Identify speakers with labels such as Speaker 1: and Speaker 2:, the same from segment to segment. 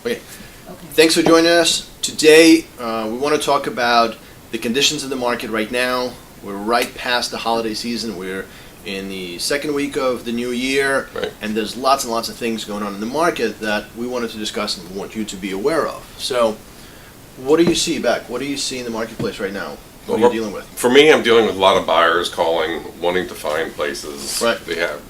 Speaker 1: Okay. Thanks for joining us. Today, we want to talk about the conditions of the market right now. We're right past the holiday season. We're in the second week of the new year, and there's lots and lots of things going on in the market that we wanted to discuss and want you to be aware of. So, what do you see, Beck? What do you see in the marketplace right now? What are you dealing with?
Speaker 2: For me, I'm dealing with a lot of buyers calling, wanting to find places.
Speaker 1: Right.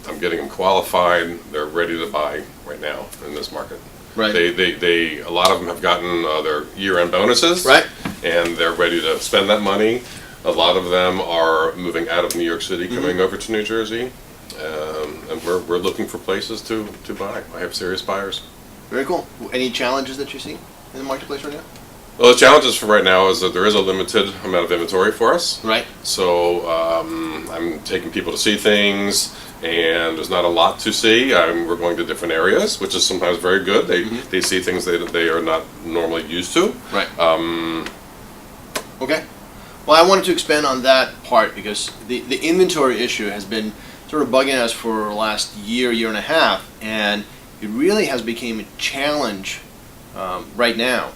Speaker 2: I'm getting them qualified. They're ready to buy right now in this market.
Speaker 1: Right.
Speaker 2: A lot of them have gotten their year-end bonuses.
Speaker 1: Right.
Speaker 2: And they're ready to spend that money. A lot of them are moving out of New York City, coming over to New Jersey, and we're looking for places to buy. I have serious buyers.
Speaker 1: Very cool. Any challenges that you see in the marketplace right now?
Speaker 2: Well, the challenges for right now is that there is a limited amount of inventory for us.
Speaker 1: Right.
Speaker 2: So I'm taking people to see things, and there's not a lot to see. We're going to different areas, which is sometimes very good. They see things that they are not normally used to.
Speaker 1: Right. Okay. Well, I wanted to expand on that part because the inventory issue has been sort of bugging us for the last year and a half, and it really has become a challenge right now.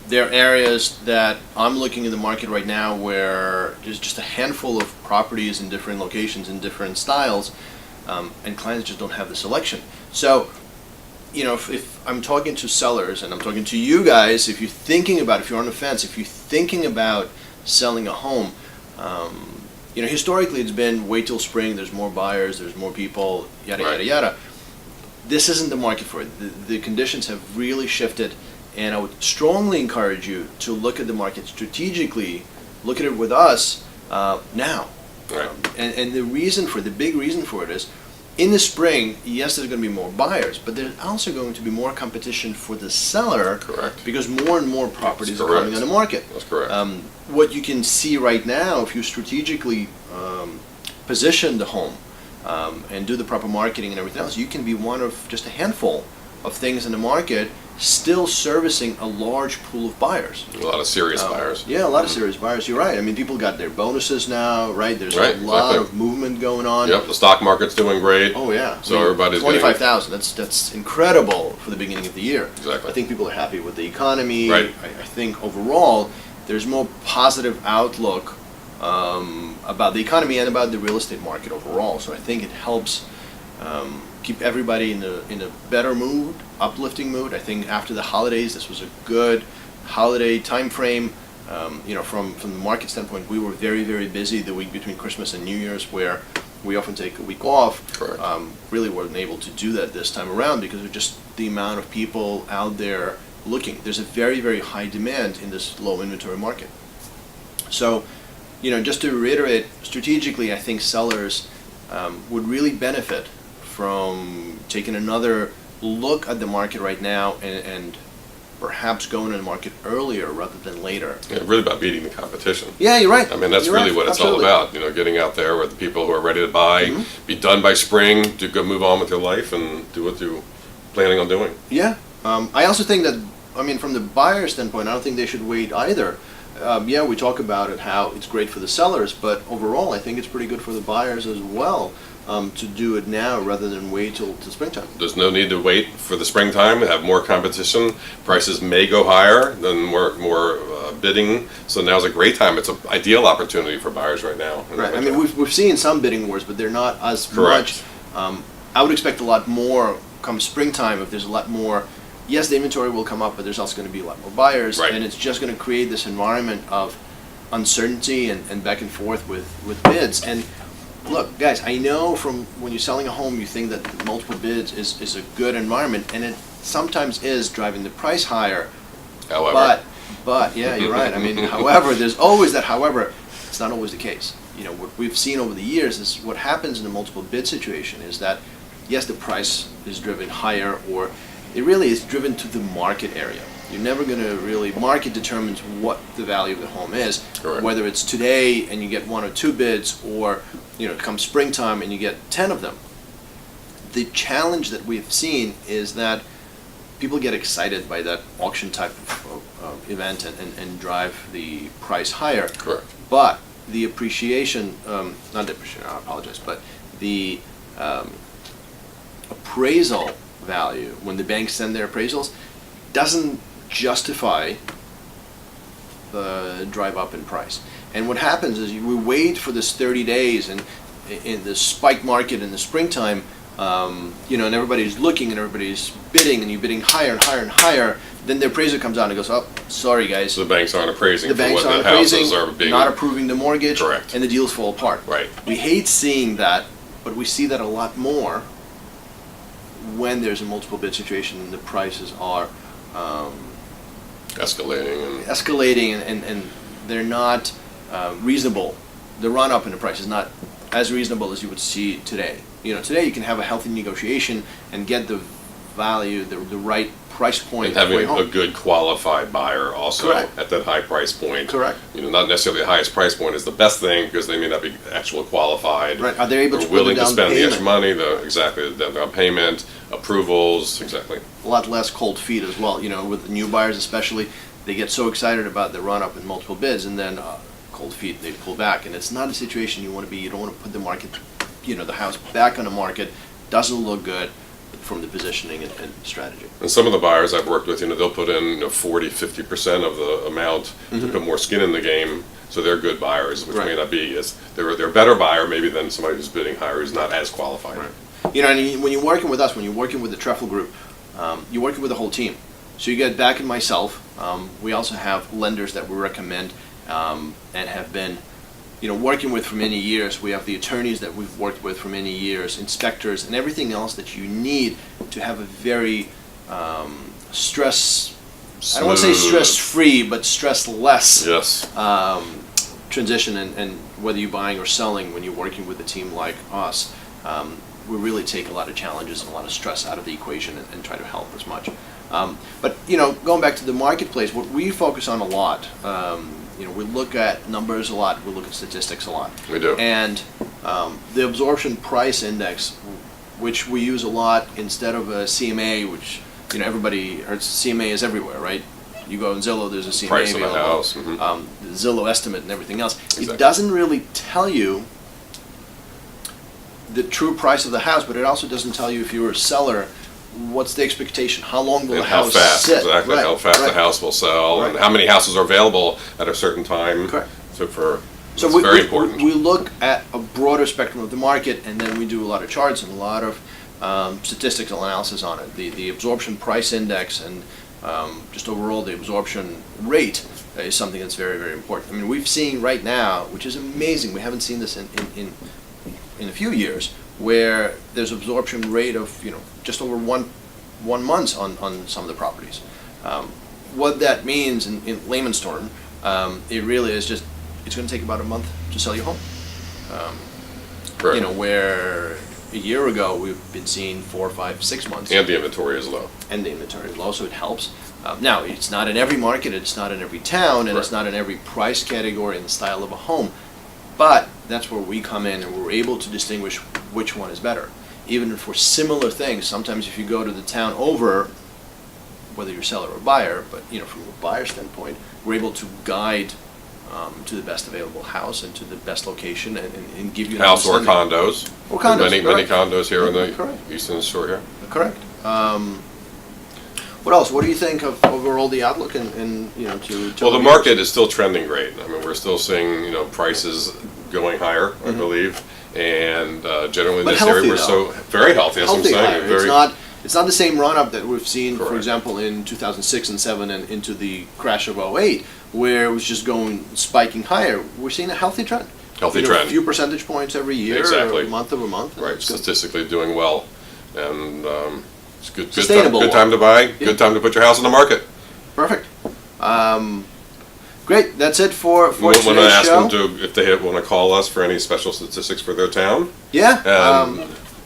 Speaker 1: There are areas that I'm looking in the market right now where there's just a handful of properties in different locations in different styles, and clients just don't have the selection. So, you know, if I'm talking to sellers and I'm talking to you guys, if you're on the fence, if you're thinking about selling a home, you know, historically it's been wait till spring, there's more buyers, there's more people, yada, yada, yada. This isn't the market for it. The conditions have really shifted. And I would strongly encourage you to look at the market strategically, look at it with us now.
Speaker 2: Right.
Speaker 1: And the big reason for it is, in the spring, yes, there's going to be more buyers, but there's also going to be more competition for the seller. Correct. Because more and more properties are coming on the market.
Speaker 2: That's correct.
Speaker 1: What you can see right now, if you strategically position the home and do the proper marketing and everything else, you can be one of just a handful of things in the market still servicing a large pool of buyers.
Speaker 2: A lot of serious buyers.
Speaker 1: Yeah, a lot of serious buyers. You're right. I mean, people got their bonuses now, right? There's a lot of movement going on.
Speaker 2: Yep, the stock market's doing great.
Speaker 1: Oh yeah.
Speaker 2: So everybody's
Speaker 1: 25,000. That's incredible for the beginning of the year.
Speaker 2: Exactly.
Speaker 1: I think people are happy with the economy.
Speaker 2: Right.
Speaker 1: I think overall there's more positive outlook about the economy and about the real estate market overall. So I think it helps keep everybody in a better mood, uplifting mood. I think after the holidays, this was a good holiday time frame. You know, from the market standpoint, we were very, very busy the week between Christmas and New Year's, where we often take a week off.
Speaker 2: Correct.
Speaker 1: Really weren't able to do that this time around because of just the amount of people out there looking. There's a very, very high demand in this low inventory market. So, you know, just to reiterate, strategically, I think sellers would really benefit from taking another look at the market right now and perhaps going to the market earlier rather than later.
Speaker 2: Yeah, really about beating the competition.
Speaker 1: Yeah, you're right.
Speaker 2: I mean, that's really what it's all about. You know, getting out there with the people who are ready to buy, be done by spring, to go move on with your life and do what you're planning on doing.
Speaker 1: Yeah. I also think that, I mean, from the buyer standpoint, I don't think they should wait either. Yeah, we talk about it, how it's great for the sellers, but overall, I think it's pretty good for the buyers as well. To do it now rather than wait till springtime.
Speaker 2: There's no need to wait for the springtime. We have more competition. Prices may go higher, then more bidding. So now's a great time. It's an ideal opportunity for buyers right now.
Speaker 1: Right. I mean, we've seen some bidding wars, but they're not as much. I would expect a lot more come springtime if there's a lot more. Yes, the inventory will come up, but there's also going to be a lot more buyers, and it's just going to create this environment of uncertainty and back and forth with bids. And look, guys, I know from when you're selling a home, you think that multiple bids is a good environment, and it sometimes is driving the price higher.
Speaker 2: However.
Speaker 1: But yeah, you're right. I mean, however, there's always that however. It's not always the case. You know, what we've seen over the years is what happens in a multiple bid situation is that, yes, the price is driven higher, or it really is driven to the market area. You're never going to really, market determines what the value of the home is.
Speaker 2: Correct.
Speaker 1: Whether it's today and you get 1 or 2 bids, or, you know, come springtime and you get 10 of them. The challenge that we've seen is that people get excited by that auction type of event and drive the price higher.
Speaker 2: Correct.
Speaker 1: But the appreciation, not depreciation, I apologize, but the appraisal value, when the banks send their appraisals, doesn't justify the drive up in price. And what happens is we wait for this 30 days, and in the spike market in the springtime, and everybody's looking and everybody's bidding, and you're bidding higher and higher and higher. Then the appraiser comes out and goes, "Oh, sorry guys,
Speaker 2: So the banks aren't appraising
Speaker 1: the
Speaker 2: for
Speaker 1: banks
Speaker 2: what
Speaker 1: aren't
Speaker 2: the houses
Speaker 1: appraising,
Speaker 2: are being.
Speaker 1: not approving the mortgage,
Speaker 2: Correct.
Speaker 1: and the deals fall apart."
Speaker 2: Right.
Speaker 1: We hate seeing that, but we see that a lot more when there's a multiple bid situation and the prices are
Speaker 2: Escalating and
Speaker 1: and they're not reasonable. The run up in the price is not as reasonable as you would see today. Today you can have a healthy negotiation and get the value, the right price point
Speaker 2: and having
Speaker 1: for your
Speaker 2: a
Speaker 1: home.
Speaker 2: good qualified buyer also
Speaker 1: Correct.
Speaker 2: at that high price point.
Speaker 1: Correct.
Speaker 2: Not necessarily the highest price point is the best thing because they may not be actually qualified.
Speaker 1: Right. Are they able
Speaker 2: or
Speaker 1: to put
Speaker 2: willing
Speaker 1: the
Speaker 2: to
Speaker 1: down
Speaker 2: spend the extra
Speaker 1: payment?
Speaker 2: money, the down payment, approvals, exactly.
Speaker 1: A lot less cold feet as well. With the new buyers especially, they get so excited about the run up in multiple bids, and then cold feet, they pull back, and it's not a situation you want to be. You don't want to put the market, the house back on the market. Doesn't look good from the positioning and strategy.
Speaker 2: And some of the buyers I've worked with, they'll put in 40, 50% of the amount to put more skin in the game, so they're good buyers, which may
Speaker 1: Right.
Speaker 2: not be as they're a better buyer maybe than somebody who's bidding higher who's not as qualified.
Speaker 1: Right. And when you're working with us, when you're working with the Trefel Group, you're working with the whole team. So you get back in myself. We also have lenders that we recommend and have been, working with for many years. We have the attorneys that we've worked with for many years, inspectors, and everything else that you need to have a very I don't want to say stress-free, but stress-less
Speaker 2: Yes.
Speaker 1: transition. And whether you're buying or selling, when you're working with a team like us, we really take a lot of challenges and a lot of stress out of the equation and try to help as much. But going back to the marketplace, what we focus on a lot, we look at numbers a lot, we look at statistics a lot.
Speaker 2: We do.
Speaker 1: And the absorption price index, which we use a lot instead of a CMA, which everybody heard CMA is everywhere, right? You go on Zillow, there's a CMA
Speaker 2: Price of the
Speaker 1: available.
Speaker 2: house.
Speaker 1: The Zillow estimate and everything else.
Speaker 2: Exactly.
Speaker 1: It doesn't really tell you the true price of the house, but it also doesn't tell you, if you're a seller, what's the expectation? How long will
Speaker 2: And
Speaker 1: the
Speaker 2: how
Speaker 1: house
Speaker 2: fast,
Speaker 1: sit?
Speaker 2: exactly,
Speaker 1: Right,
Speaker 2: how fast
Speaker 1: right.
Speaker 2: the house will sell, and
Speaker 1: Right.
Speaker 2: how many houses are available at a certain time.
Speaker 1: Correct.
Speaker 2: So
Speaker 1: we,
Speaker 2: very
Speaker 1: we-
Speaker 2: important.
Speaker 1: We look at a broader spectrum of the market, and then we do a lot of charts and a lot of statistical analysis on it. The absorption price index and just overall the absorption rate is something that's very, very important. I mean, we've seen right now, which is amazing, we haven't seen this in a few years, where there's absorption rate of just over one month on some of the properties. What that means in layman's term, it really is just, it's going to take about a month to sell your home.
Speaker 2: Correct.
Speaker 1: Where a year ago we've been seeing 4, 5, 6 months.
Speaker 2: And the inventory is low.
Speaker 1: And the inventory is low, so it helps. Now, it's not in every market, it's not in every town, and it's
Speaker 2: Right.
Speaker 1: not in every price category and style of a home. But that's where we come in, and we're able to distinguish which one is better. Even for similar things, sometimes if you go to the town over, whether you're seller or buyer, but from a buyer standpoint, we're able to guide to the best available house and to the best location and give you an
Speaker 2: House or
Speaker 1: understanding.
Speaker 2: condos.
Speaker 1: Or condos,
Speaker 2: Many
Speaker 1: correct.
Speaker 2: condos here in the
Speaker 1: Correct.
Speaker 2: Eastern Shore here.
Speaker 1: Correct. What else? What do you think of overall the outlook and to?
Speaker 2: Well, the market is still trending great. I mean, we're still seeing, prices going higher, I believe, and generally in
Speaker 1: But
Speaker 2: this
Speaker 1: healthy,
Speaker 2: area, we're
Speaker 1: though.
Speaker 2: so very healthy. That's what I'm
Speaker 1: Healthy
Speaker 2: saying.
Speaker 1: higher. It's not the same run up that we've seen, for
Speaker 2: Correct.
Speaker 1: example, in 2006 and 7 and into the crash of 08, where it was just spiking higher. We're seeing a healthy trend.
Speaker 2: Healthy
Speaker 1: A
Speaker 2: trend.
Speaker 1: few percentage points every year,
Speaker 2: Exactly.
Speaker 1: month over month.
Speaker 2: Right,
Speaker 1: It's good.
Speaker 2: statistically doing well, and it's good.
Speaker 1: Sustainable.
Speaker 2: Good time to buy.
Speaker 1: Yeah.
Speaker 2: Good time to put your house on the market.
Speaker 1: Perfect. Great. That's it for
Speaker 2: We want to
Speaker 1: today's
Speaker 2: ask
Speaker 1: show.
Speaker 2: them if they want to call us for any special statistics for their town.
Speaker 1: Yeah.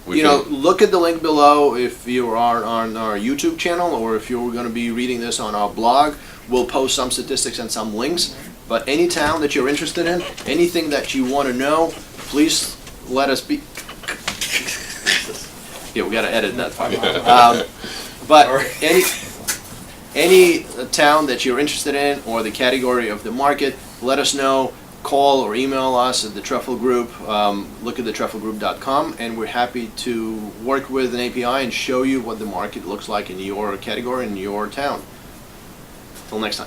Speaker 2: We can-
Speaker 1: Look at the link below if you are on our YouTube channel, or if you're going to be reading this on our blog. We'll post some statistics and some links. But any town that you're interested in, anything that you want to know, please let us be. Yeah, we got to edit that part. But any town that you're interested in, or the category of the market, let us know. call or email us at the Trefel Group. Look at the trefelgroup.com, and we're happy to work with an API and show you what the market looks like in your category, in your town. Till next time.